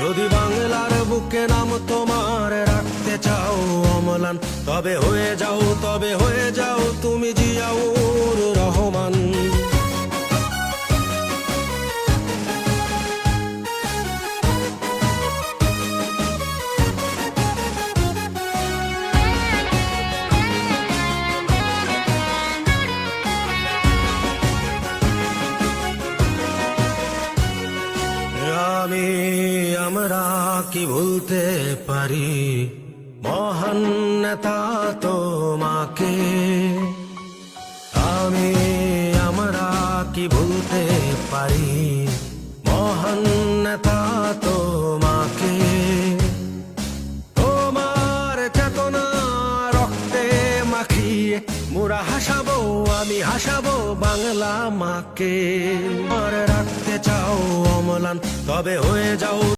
যদি বাংলার বুকে নাম তোমার রাখতে চাও অম্লান, তবে হয়ে যাও তুমি জিয়াউর রহমান। আমরা কি ভুলতে পারি মহান নেতা তোমাকে? আমরা কি ভুলতে পারি মহান নেতা তোমাকে? তোমার চেতনা রক্তে মাখিয়ে মোরা হাসাবো, আমি হাসাবো বাংলা মাকে। আর রাখতে চাও অম্লান, তবে হয়ে যাও